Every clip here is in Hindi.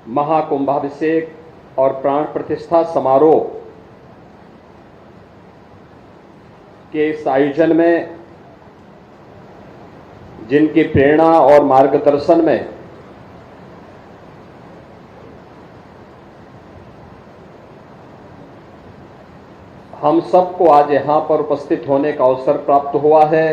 महाकुंभाभिषेक और प्राण प्रतिष्ठा समारोह के इस आयोजन में जिनकी प्रेरणा और मार्गदर्शन में हम सबको आज यहां पर उपस्थित होने का अवसर प्राप्त हुआ है,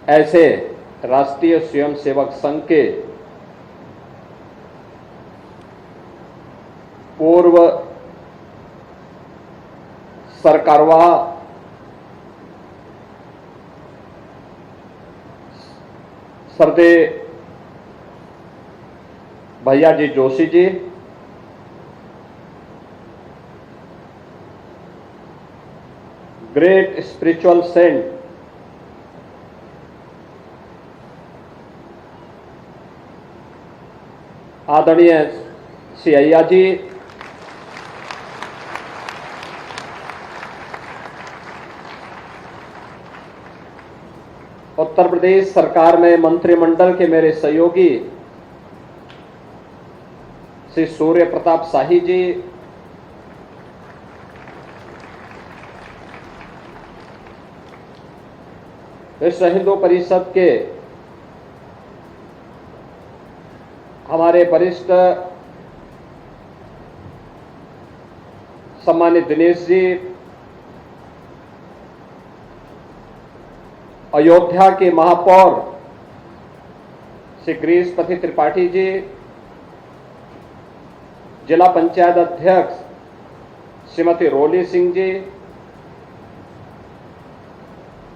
ऐसे राष्ट्रीय स्वयंसेवक संघ के पूर्व सरकारवाह सरदे भैया ji Joshi ji, great spiritual Saint आदरणीय श्री अय्या जी, उत्तर प्रदेश सरकार में मंत्रिमंडल के मेरे सहयोगी श्री सूर्य प्रताप शाही जी, विश्व हिंदू परिषद के हमारे वरिष्ठ सम्मानित दिनेश जी, अयोध्या के महापौर श्री गिरीशपति त्रिपाठी जी, जिला पंचायत अध्यक्ष श्रीमती रोली सिंह जी,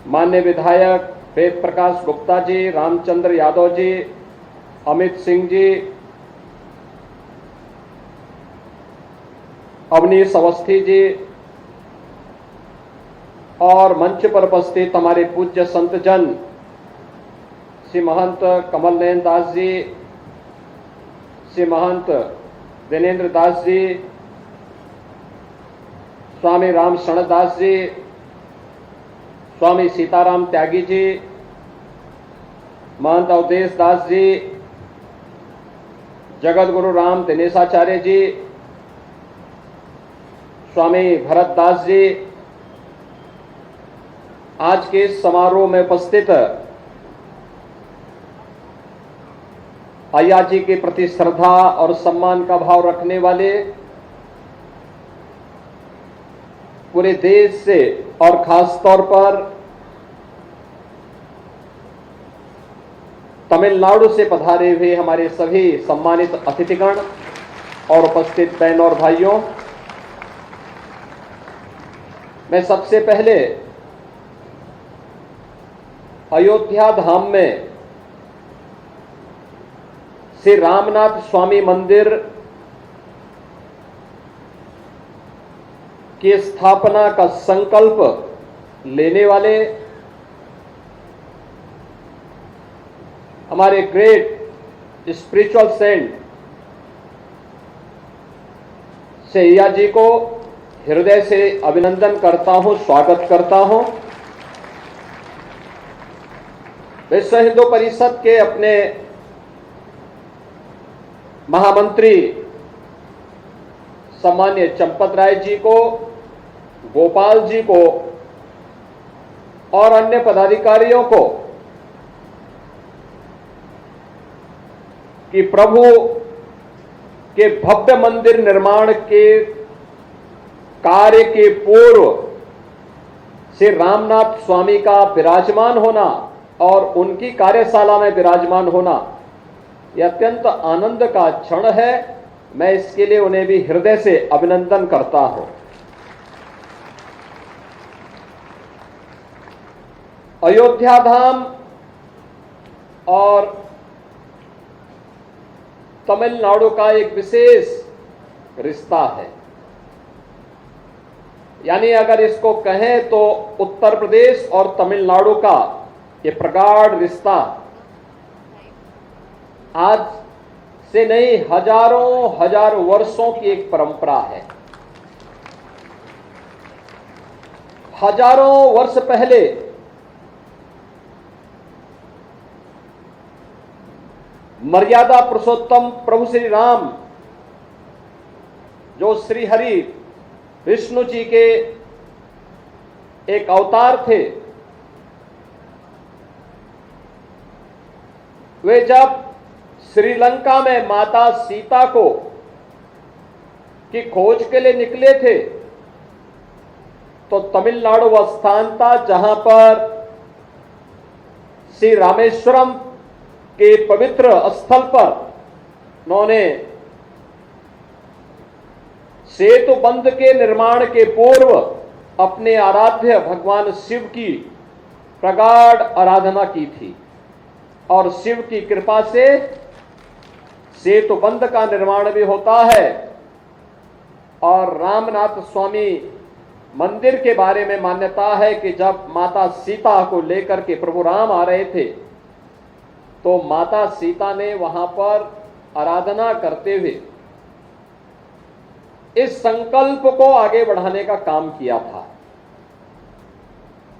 माननीय विधायक वेद प्रकाश गुप्ता जी, रामचंद्र यादव जी, अमित सिंह जी, अवनीश अवस्थी जी और मंच पर उपस्थित हमारे पूज्य संतजन श्री महंत कमल नयन दास जी, श्री महंत दिनेन्द्र दास जी, स्वामी राम शरण दास जी, स्वामी सीताराम त्यागी जी, महंत अवधेश दास जी, जगत गुरु राम दिनेशाचार्य जी, स्वामी भरत दास जी, आज के इस समारोह में उपस्थित अय्या जी के प्रति श्रद्धा और सम्मान का भाव रखने वाले पूरे देश से और खास तौर पर तमिलनाडु से पधारे हुए हमारे सभी सम्मानित अतिथिगण और उपस्थित बहनों और भाइयों, मैं सबसे पहले अयोध्या धाम में श्री रामनाथ स्वामी मंदिर की स्थापना का संकल्प लेने वाले हमारे ग्रेट स्पिरिचुअल सेंट श्री अय्या जी को हृदय से अभिनंदन करता हूं, स्वागत करता हूं। विश्व हिंदू परिषद के अपने महामंत्री सम्मान्य चंपत राय जी को, गोपाल जी को और अन्य पदाधिकारियों को कि प्रभु के भव्य मंदिर निर्माण के कार्य के पूर्व श्री रामनाथ स्वामी का विराजमान होना और उनकी कार्यशाला में विराजमान होना यह अत्यंत आनंद का क्षण है। मैं इसके लिए उन्हें भी हृदय से अभिनंदन करता हूं। अयोध्या धाम और तमिलनाडु का एक विशेष रिश्ता है, यानी अगर इसको कहें तो उत्तर प्रदेश और तमिलनाडु का ये प्रगाढ़ रिश्ता आज से नहीं, हजारों वर्षों की एक परंपरा है। हजारों वर्ष पहले मर्यादा पुरुषोत्तम प्रभु श्री राम, जो श्री हरि विष्णु जी के एक अवतार थे, वे जब श्रीलंका में माता सीता को की खोज के लिए निकले थे तो तमिलनाडु वह स्थान था जहां पर श्री रामेश्वरम के पवित्र स्थल पर उन्होंने सेतु बंध के निर्माण के पूर्व अपने आराध्य भगवान शिव की प्रगाढ़ आराधना की थी और शिव की कृपा से सेतु बंध का निर्माण भी होता है। और रामनाथ स्वामी मंदिर के बारे में मान्यता है कि जब माता सीता को लेकर के प्रभु राम आ रहे थे तो माता सीता ने वहां पर आराधना करते हुए इस संकल्प को आगे बढ़ाने का काम किया था।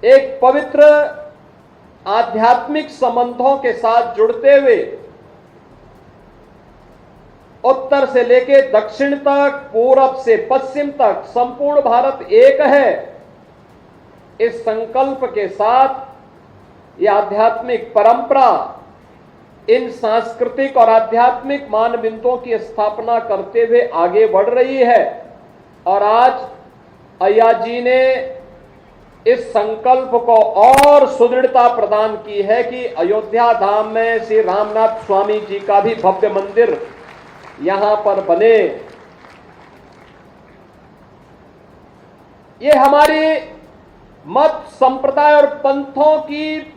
एक पवित्र आध्यात्मिक संबंधों के साथ जुड़ते हुए उत्तर से लेके दक्षिण तक, पूरब से पश्चिम तक संपूर्ण भारत एक है। इस संकल्प के साथ यह आध्यात्मिक परंपरा इन सांस्कृतिक और आध्यात्मिक मानबिंदुओं की स्थापना करते हुए आगे बढ़ रही है। और आज अय्या जी ने इस संकल्प को और सुदृढ़ता प्रदान की है कि अयोध्या धाम में श्री रामनाथ स्वामी जी का भी भव्य मंदिर यहां पर बने। ये हमारी मत संप्रदाय और पंथों की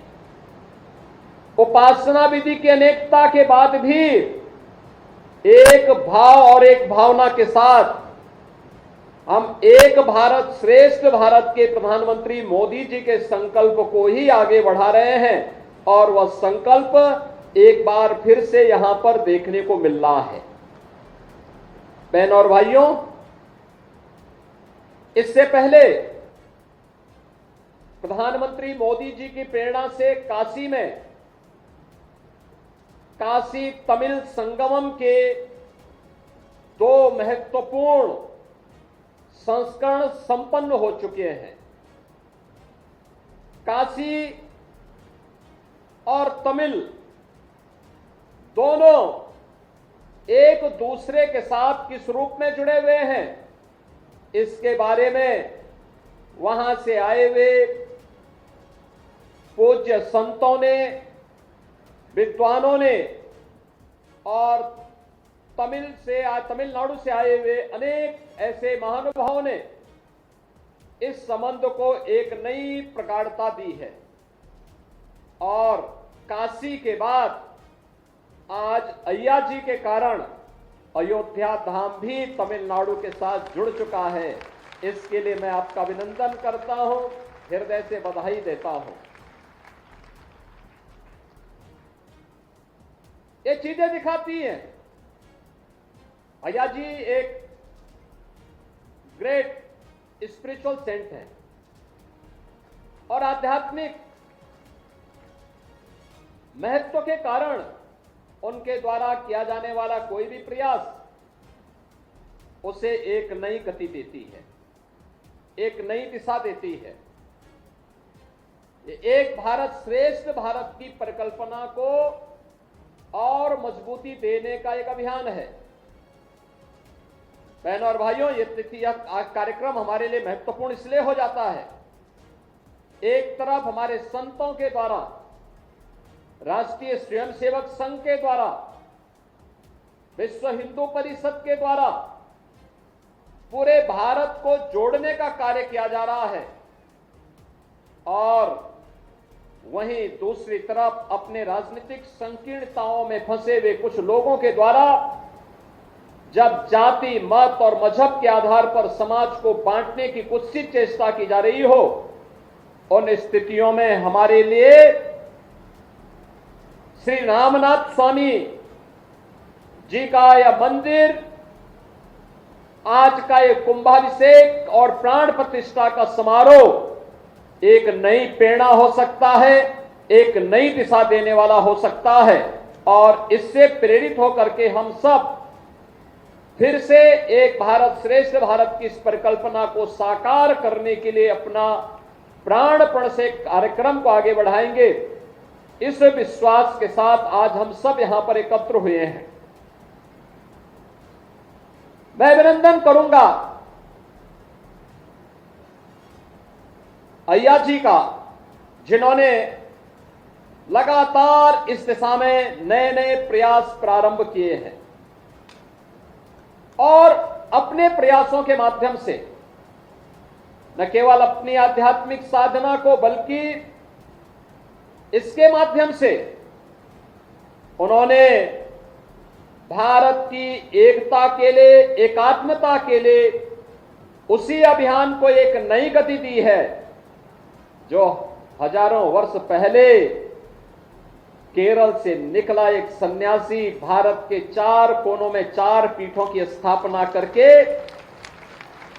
उपासना विधि की अनेकता के बाद भी एक भाव और एक भावना के साथ हम एक भारत श्रेष्ठ भारत के प्रधानमंत्री मोदी जी के संकल्प को ही आगे बढ़ा रहे हैं। और वह संकल्प एक बार फिर से यहां पर देखने को मिल रहा है। बहनों और भाइयों, इससे पहले प्रधानमंत्री मोदी जी की प्रेरणा से काशी में काशी तमिल संगमम के दो महत्वपूर्ण संस्करण संपन्न हो चुके हैं। काशी और तमिल दोनों एक दूसरे के साथ किस रूप में जुड़े हुए हैं, इसके बारे में वहां से आए हुए पूज्य संतों ने, विद्वानों ने और तमिलनाडु से आए हुए अनेक ऐसे महानुभावों ने इस संबंध को एक नई प्रगाढ़ता दी है। और काशी के बाद आज अय्या जी के कारण अयोध्या धाम भी तमिलनाडु के साथ जुड़ चुका है। इसके लिए मैं आपका अभिनंदन करता हूं, हृदय से बधाई देता हूं। ये चीजें दिखाती हैं अय्या जी एक ग्रेट स्पिरिचुअल सेंट है और आध्यात्मिक महत्व के कारण उनके द्वारा किया जाने वाला कोई भी प्रयास उसे एक नई गति देती है, एक नई दिशा देती है। ये एक भारत श्रेष्ठ भारत की परिकल्पना को और मजबूती देने का एक अभियान है। बहनों और भाइयों, यह कार्यक्रम हमारे लिए महत्वपूर्ण इसलिए हो जाता है, एक तरफ हमारे संतों के द्वारा, राष्ट्रीय स्वयंसेवक संघ के द्वारा, विश्व हिंदू परिषद के द्वारा पूरे भारत को जोड़ने का कार्य किया जा रहा है, और वहीं दूसरी तरफ अपने राजनीतिक संकीर्णताओं में फंसे हुए कुछ लोगों के द्वारा जब जाति, मत और मजहब के आधार पर समाज को बांटने की कुत्सित चेष्टा की जा रही हो, उन स्थितियों में हमारे लिए श्री रामनाथ स्वामी जी का यह मंदिर, आज का ये कुंभाभिषेक और प्राण प्रतिष्ठा का समारोह एक नई प्रेरणा हो सकता है, एक नई दिशा देने वाला हो सकता है। और इससे प्रेरित होकर के हम सब फिर से एक भारत श्रेष्ठ भारत की इस परिकल्पना को साकार करने के लिए अपना प्राणपण से कार्यक्रम को आगे बढ़ाएंगे। इस विश्वास के साथ आज हम सब यहां पर एकत्र हुए हैं। मैं अभिनंदन करूंगा अय्या जी का, जिन्होंने लगातार इस दिशा में नए नए प्रयास प्रारंभ किए हैं और अपने प्रयासों के माध्यम से न केवल अपनी आध्यात्मिक साधना को बल्कि इसके माध्यम से उन्होंने भारत की एकता के लिए, एकात्मता के लिए उसी अभियान को एक नई गति दी है जो हजारों वर्ष पहले केरल से निकला एक सन्यासी भारत के 4 कोनों में 4 पीठों की स्थापना करके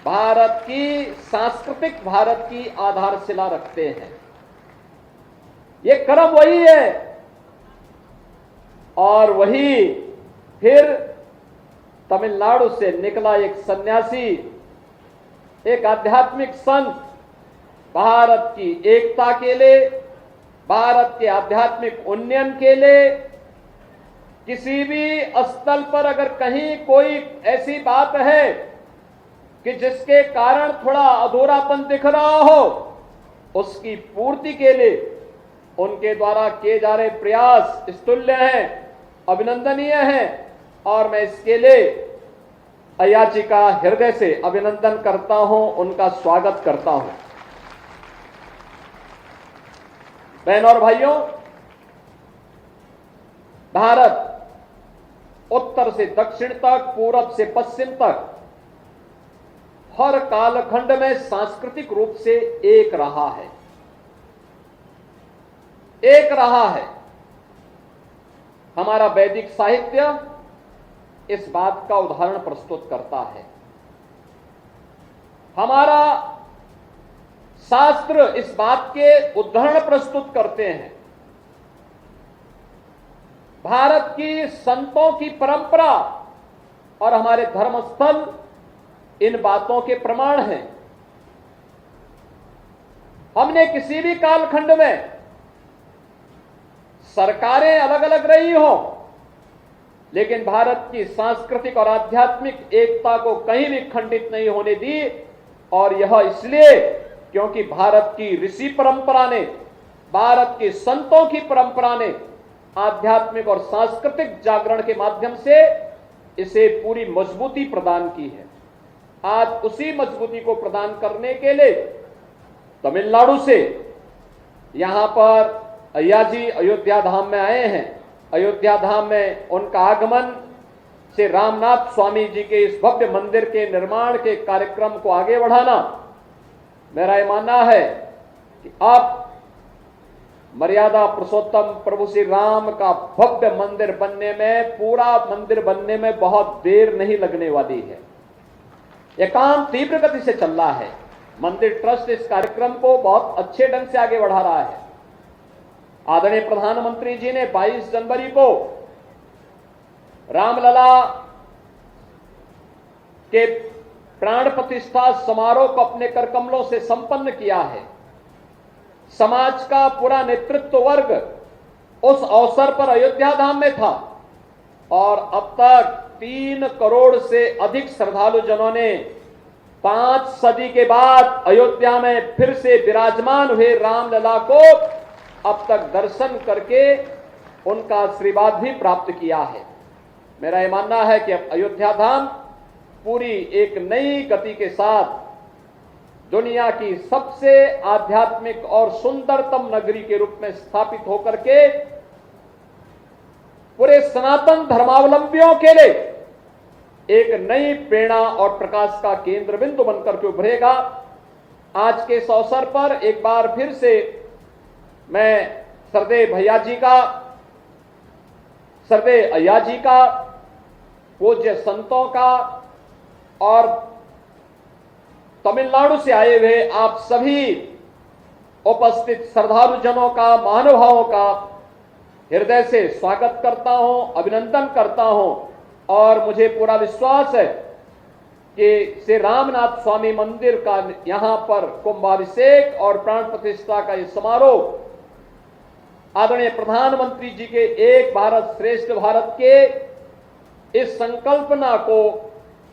भारत की सांस्कृतिक भारत की आधारशिला रखते हैं। ये क्रम वही है और वही फिर तमिलनाडु से निकला एक सन्यासी, एक आध्यात्मिक संत भारत की एकता के लिए, भारत के आध्यात्मिक उन्नयन के लिए किसी भी स्थल पर अगर कहीं कोई ऐसी बात है कि जिसके कारण थोड़ा अधूरापन दिख रहा हो, उसकी पूर्ति के लिए उनके द्वारा किए जा रहे प्रयास स्तुल्य हैं, अभिनंदनीय हैं और मैं इसके लिए अय्या जी का हृदय से अभिनंदन करता हूं, उनका स्वागत करता हूं। बहनों और भाइयों, भारत उत्तर से दक्षिण तक, पूरब से पश्चिम तक हर कालखंड में सांस्कृतिक रूप से एक रहा है, एक रहा है। हमारा वैदिक साहित्य इस बात का उदाहरण प्रस्तुत करता है, हमारा शास्त्र इस बात के उदाहरण प्रस्तुत करते हैं, भारत की संतों की परंपरा और हमारे धर्मस्थल इन बातों के प्रमाण हैं। हमने किसी भी कालखंड में सरकारें अलग अलग रही हो, लेकिन भारत की सांस्कृतिक और आध्यात्मिक एकता को कहीं भी खंडित नहीं होने दी, और यह इसलिए क्योंकि भारत की ऋषि परंपरा ने, भारत के संतों की परंपरा ने आध्यात्मिक और सांस्कृतिक जागरण के माध्यम से इसे पूरी मजबूती प्रदान की है। आज उसी मजबूती को प्रदान करने के लिए तमिलनाडु से यहां पर अय्या जी अयोध्या धाम में आए हैं। अयोध्या धाम में उनका आगमन से रामनाथ स्वामी जी के इस भव्य मंदिर के निर्माण के कार्यक्रम को आगे बढ़ाना, मेरा यह मानना है कि अब मर्यादा पुरुषोत्तम प्रभु श्री राम का भव्य मंदिर बनने में, पूरा मंदिर बनने में बहुत देर नहीं लगने वाली है। यह काम तीव्र गति से चल रहा है। मंदिर ट्रस्ट इस कार्यक्रम को बहुत अच्छे ढंग से आगे बढ़ा रहा है। आदरणीय प्रधानमंत्री जी ने 22 जनवरी को रामलला के प्राण प्रतिष्ठा समारोह को अपने करकमलों से संपन्न किया है। समाज का पूरा नेतृत्व वर्ग उस अवसर पर अयोध्या धाम में था और अब तक 3 करोड़ से अधिक श्रद्धालु जनों ने 5 सदी के बाद अयोध्या में फिर से विराजमान हुए रामलला को अब तक दर्शन करके उनका आशीर्वाद भी प्राप्त किया है। मेरा यह मानना है कि अब अयोध्या धाम पूरी एक नई गति के साथ दुनिया की सबसे आध्यात्मिक और सुंदरतम नगरी के रूप में स्थापित होकर के पूरे सनातन धर्मावलंबियों के लिए एक नई प्रेरणा और प्रकाश का केंद्र बिंदु बनकर के उभरेगा। आज के इस अवसर पर एक बार फिर से मैं श्रद्धेय भैया जी का, श्रद्धेय अय्या जी का, पूज्य संतों का और तमिलनाडु से आए हुए आप सभी उपस्थित श्रद्धालु जनों का, महानुभावों का हृदय से स्वागत करता हूं, अभिनंदन करता हूं और मुझे पूरा विश्वास है कि श्री रामनाथ स्वामी मंदिर का यहां पर कुंभाभिषेक और प्राण प्रतिष्ठा का ये समारोह आदरणीय प्रधानमंत्री जी के एक भारत श्रेष्ठ भारत के इस संकल्पना को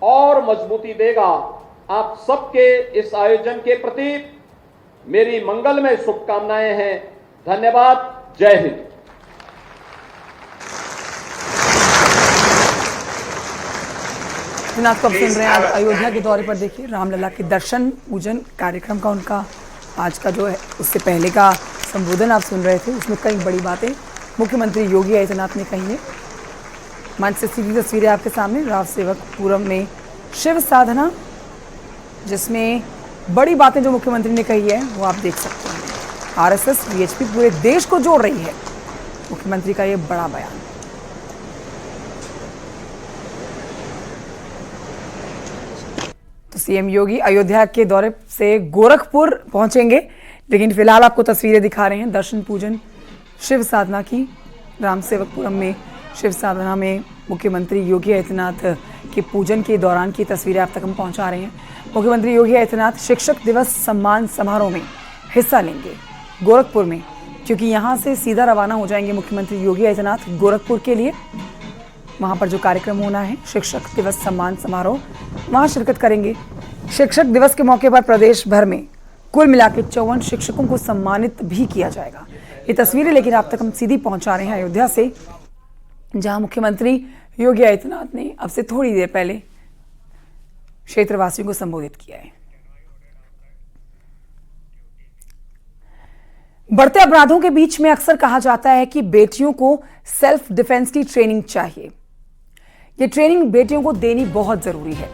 और मजबूती देगा। आप सबके इस आयोजन के प्रति मेरी मंगलमय शुभकामनाएं हैं। धन्यवाद। जय हिंद। आप कब सुन रहे हैं अयोध्या के दौरे पर? देखिए रामलला के दर्शन पूजन कार्यक्रम का उनका आज का जो है उससे पहले का संबोधन आप सुन रहे थे। उसमें कई बड़ी बातें मुख्यमंत्री योगी आदित्यनाथ ने कही है। मंच से सीधी तस्वीरें आपके सामने राव सेवकपुरम में शिव साधना, जिसमें बड़ी बातें जो मुख्यमंत्री ने कही है वो आप देख सकते हैं। आरएसएस वीएचपी पूरे देश को जोड़ रही है, मुख्यमंत्री का ये बड़ा बयान। तो सीएम योगी अयोध्या के दौरे से गोरखपुर पहुंचेंगे, लेकिन फिलहाल आपको तस्वीरें दिखा रहे हैं दर्शन पूजन शिव साधना की। राम सेवकपुरम में शिव साधना में मुख्यमंत्री योगी आदित्यनाथ के पूजन के दौरान की तस्वीरें आप तक हम पहुंचा रहे हैं। मुख्यमंत्री योगी आदित्यनाथ शिक्षक दिवस सम्मान समारोह में हिस्सा लेंगे गोरखपुर में, क्योंकि यहां से सीधा रवाना हो जाएंगे मुख्यमंत्री योगी आदित्यनाथ गोरखपुर के लिए। वहां पर जो कार्यक्रम होना है शिक्षक दिवस सम्मान समारोह, वहां शिरकत करेंगे। शिक्षक दिवस के मौके पर प्रदेश भर में कुल मिलाकर 54 शिक्षकों को सम्मानित भी किया जाएगा। ये तस्वीरें लेकिन आप तक हम सीधी पहुंचा रहे हैं अयोध्या से, जहां मुख्यमंत्री योगी आदित्यनाथ ने अब से थोड़ी देर पहले क्षेत्रवासियों को संबोधित किया है। बढ़ते अपराधों के बीच में अक्सर कहा जाता है कि बेटियों को सेल्फ डिफेंस की ट्रेनिंग चाहिए। ये ट्रेनिंग बेटियों को देनी बहुत जरूरी है।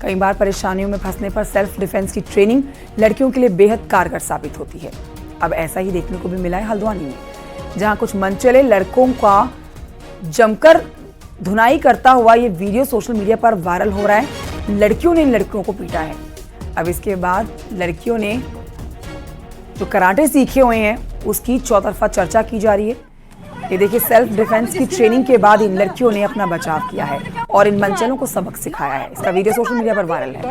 कई बार परेशानियों में फंसने पर सेल्फ डिफेंस की ट्रेनिंग लड़कियों के लिए बेहद कारगर साबित होती है। अब ऐसा ही देखने को भी मिला है हल्द्वानी में, जहां कुछ मनचले लड़कों का जमकर धुनाई करता हुआ ये वीडियो सोशल मीडिया पर वायरल हो रहा है। लड़कियों ने इन लड़कियों को पीटा है। अब इसके बाद लड़कियों ने जो कराटे सीखे हुए हैं उसकी चौतरफा चर्चा की जा रही है। ये देखिए, सेल्फ डिफेंस की ट्रेनिंग के बाद इन लड़कियों ने अपना बचाव किया है और इन मनचलों को सबक सिखाया है। इसका वीडियो सोशल मीडिया पर वायरल है।